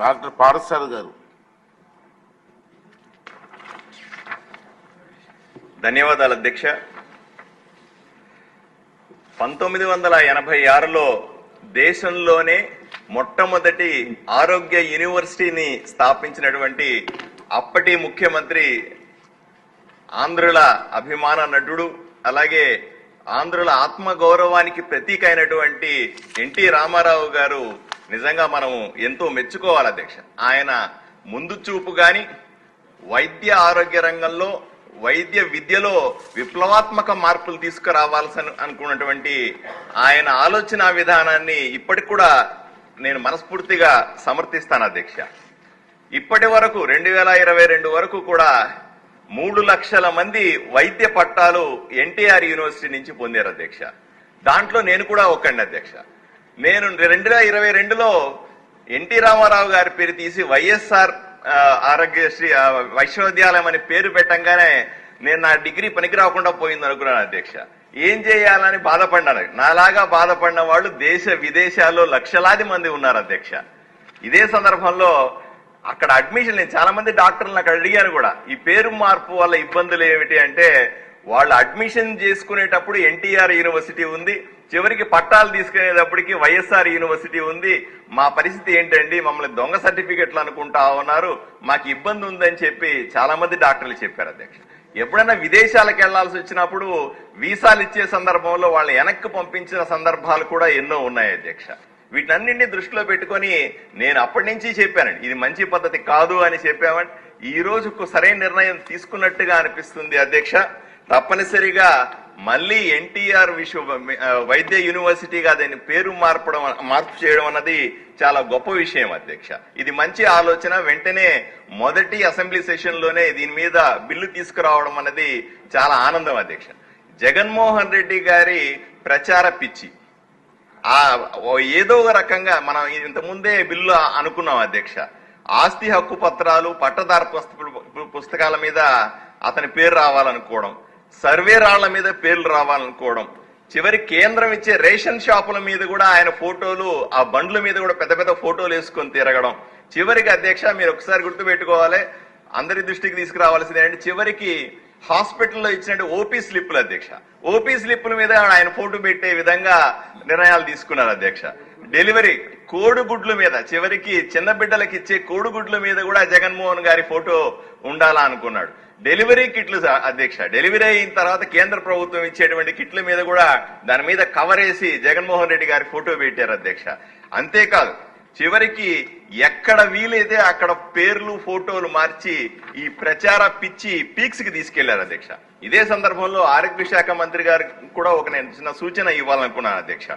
Doctor Parthasarathi గారు. ధన్యవాదాలు అధ్యక్ష. 1986లో దేశంలోనే మొట్టమొదటి ఆరోగ్య యూనివర్సిటీని స్థాపించినటువంటి అప్పటి ముఖ్యమంత్రి, ఆంధ్రుల అభిమాన నటుడు, అలాగే ఆంధ్రుల ఆత్మగౌరవానికి ప్రతీక అయినటువంటి ఎన్టీ రామారావు గారు నిజంగా మనం ఎంతో మెచ్చుకోవాలి అధ్యక్ష. ఆయన ముందు చూపు గాని వైద్య ఆరోగ్య రంగంలో, వైద్య విద్యలో విప్లవాత్మక మార్పులు తీసుకురావాల్సి అనుకున్నటువంటి ఆయన ఆలోచన విధానాన్ని ఇప్పటికి కూడా నేను మనస్ఫూర్తిగా సమర్థిస్తాను అధ్యక్ష. ఇప్పటి వరకు 2022 వరకు కూడా 3 లక్షల మంది వైద్య పట్టాలు ఎన్టీఆర్ యూనివర్సిటీ నుంచి పొందారు అధ్యక్ష. దాంట్లో నేను కూడా ఒకండి అధ్యక్ష. నేను 2022లో ఎన్టీ రామారావు గారి పేరు తీసి వైఎస్ఆర్ ఆరోగ్యశ్రీ విశ్వవిద్యాలయం అని పేరు పెట్టంగానే నేను నా డిగ్రీ పనికి రాకుండా పోయింది అనుకున్నాను అధ్యక్ష. ఏం చేయాలని బాధపడ్డాను. నాలాగా బాధపడిన వాళ్ళు దేశ విదేశాల్లో లక్షలాది మంది ఉన్నారు అధ్యక్ష. ఇదే సందర్భంలో అక్కడ అడ్మిషన్, నేను చాలా మంది డాక్టర్లను అక్కడ అడిగాను కూడా, ఈ పేరు మార్పు వల్ల ఇబ్బందులు ఏమిటి అంటే, వాళ్ళు అడ్మిషన్ చేసుకునేటప్పుడు ఎన్టీఆర్ యూనివర్సిటీ ఉంది, చివరికి పట్టాలు తీసుకునేటప్పటికి వైఎస్ఆర్ యూనివర్సిటీ ఉంది, మా పరిస్థితి ఏంటండి, మమ్మల్ని దొంగ సర్టిఫికెట్లు అనుకుంటా ఉన్నారు, మాకు ఇబ్బంది ఉందని చెప్పి చాలా మంది డాక్టర్లు చెప్పారు అధ్యక్ష. ఎప్పుడైనా విదేశాలకు వెళ్లాల్సి వచ్చినప్పుడు వీసాలు ఇచ్చే సందర్భంలో వాళ్ళు వెనక్కి పంపించిన సందర్భాలు కూడా ఎన్నో ఉన్నాయి అధ్యక్ష. వీటన్నింటినీ దృష్టిలో పెట్టుకొని నేను అప్పటి నుంచి చెప్పానండి, ఇది మంచి పద్ధతి కాదు అని చెప్పామని. ఈ రోజుకు సరైన నిర్ణయం తీసుకున్నట్టుగా అనిపిస్తుంది అధ్యక్ష. తప్పనిసరిగా మళ్ళీ ఎన్టీఆర్ వైద్య యూనివర్సిటీగా దాని పేరు మార్పు చేయడం అన్నది చాలా గొప్ప విషయం అధ్యక్ష. ఇది మంచి ఆలోచన. వెంటనే మొదటి అసెంబ్లీ సెషన్ లోనే దీని మీద బిల్లు తీసుకురావడం అన్నది చాలా ఆనందం అధ్యక్ష. జగన్మోహన్ రెడ్డి గారి ప్రచార పిచ్చి ఏదో ఒక రకంగా మనం ఇంతకుముందే బిల్లు అనుకున్నాం అధ్యక్ష. ఆస్తి హక్కు పత్రాలు, పట్టదారు పుస్తకాల మీద అతని పేరు రావాలనుకోవడం, సర్వే రాళ్ల మీద పేర్లు రావాలనుకోవడం, చివరి కేంద్రం ఇచ్చే రేషన్ షాపుల మీద కూడా ఆయన ఫోటోలు, ఆ బండ్ల మీద కూడా పెద్ద పెద్ద ఫోటోలు వేసుకొని తిరగడం. చివరికి అధ్యక్ష మీరు ఒకసారి గుర్తుపెట్టుకోవాలి, అందరి దృష్టికి తీసుకురావాల్సింది ఏంటంటే, చివరికి హాస్పిటల్లో ఇచ్చినట్టు ఓపీ స్లిప్పులు అధ్యక్ష, ఓపీ స్లిప్పుల మీద ఆయన ఫోటో పెట్టే విధంగా నిర్ణయాలు తీసుకున్నారు అధ్యక్ష. డెలివరీ కోడిగుడ్ల మీద, చివరికి చిన్న బిడ్డలకు ఇచ్చే కోడిగుడ్ల మీద కూడా జగన్మోహన్ గారి ఫోటో ఉండాలా అనుకున్నాడు. డెలివరీ కిట్లు అధ్యక్ష, డెలివరీ అయిన తర్వాత కేంద్ర ప్రభుత్వం ఇచ్చేటువంటి కిట్ల మీద కూడా దాని మీద కవర్ వేసి జగన్మోహన్ రెడ్డి గారి ఫోటో పెట్టారు అధ్యక్ష. అంతేకాదు చివరికి ఎక్కడ వీలైతే అక్కడ పేర్లు, ఫోటోలు మార్చి ఈ ప్రచార పిచ్చి పీక్స్ కి తీసుకెళ్లారు అధ్యక్ష. ఇదే సందర్భంలో ఆరోగ్య శాఖ మంత్రి గారికి కూడా ఒక నేను చిన్న సూచన ఇవ్వాలనుకున్నాను అధ్యక్ష.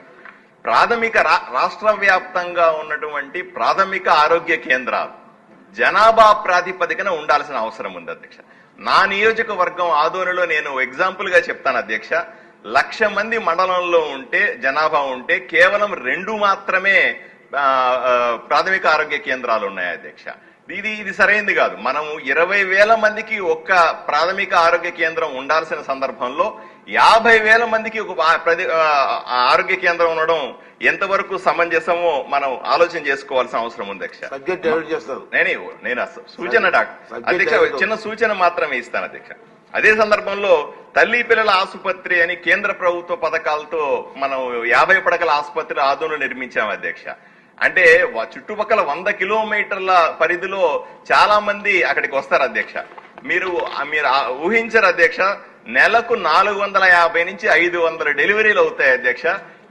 రాష్ట్ర వ్యాప్తంగా ఉన్నటువంటి ప్రాథమిక ఆరోగ్య కేంద్రాలు జనాభా ప్రాతిపదికన ఉండాల్సిన అవసరం ఉంది అధ్యక్ష. నా నియోజకవర్గం ఆదోనిలో నేను ఎగ్జాంపుల్ గా చెప్తాను అధ్యక్ష. 1,00,000 మంది మండలంలో ఉంటే, జనాభా ఉంటే కేవలం 2 మాత్రమే ప్రాథమిక ఆరోగ్య కేంద్రాలు ఉన్నాయి అధ్యక్ష. ఇది సరైనది కాదు. మనము 20,000 మందికి ఒక్క ప్రాథమిక ఆరోగ్య కేంద్రం ఉండాల్సిన సందర్భంలో 50,000 మందికి ఒక ఆరోగ్య కేంద్రం ఉండడం ఎంతవరకు సమంజసమో మనం ఆలోచన చేసుకోవాల్సిన అవసరం ఉంది అధ్యక్ష. నేను సూచన అధ్యక్ష, చిన్న సూచన మాత్రమే ఇస్తాను అధ్యక్ష. అదే సందర్భంలో తల్లి పిల్లల ఆసుపత్రి అని కేంద్ర ప్రభుత్వ పథకాలతో మనం 50 పడకల ఆసుపత్రి ఆదోను నిర్మించాం అధ్యక్ష. అంటే చుట్టుపక్కల 100 కిలోమీటర్ల పరిధిలో చాలా మంది అక్కడికి వస్తారు అధ్యక్ష. మీరు ఊహించరు అధ్యక్ష, నెలకు 450 నుంచి 500 డెలివరీలు అవుతాయి అధ్యక్ష.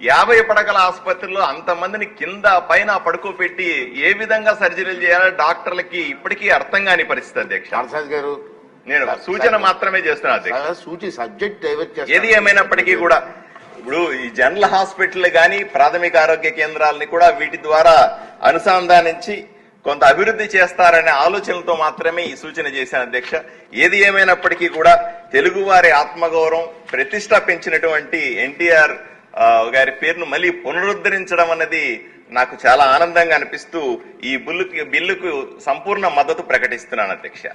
50 పడకల ఆసుపత్రిలో అంతమందిని కింద పైన పడుకోబెట్టి ఏ విధంగా సర్జరీలు చేయాలో డాక్టర్లకి ఇప్పటికీ అర్థం కాని పరిస్థితి అధ్యక్ష. గారు నేను సూచన మాత్రమే చేస్తున్నా అధ్యక్ష. ఏది ఏమైనప్పటికీ కూడా ఇప్పుడు ఈ జనరల్ హాస్పిటల్ గాని ప్రాథమిక ఆరోగ్య కేంద్రాలని కూడా వీటి ద్వారా అనుసంధానించి కొంత అభివృద్ధి చేస్తారనే ఆలోచనలతో మాత్రమే ఈ సూచన చేశాను అధ్యక్ష. ఏది ఏమైనప్పటికీ కూడా తెలుగువారి ఆత్మగౌరవం, ప్రతిష్ట పెంచినటువంటి ఎన్టీఆర్ గారి పేరును మళ్ళీ పునరుద్ధరించడం అన్నది నాకు చాలా ఆనందంగా అనిపిస్తూ ఈ బిల్లుకు సంపూర్ణ మద్దతు ప్రకటిస్తున్నాను అధ్యక్ష.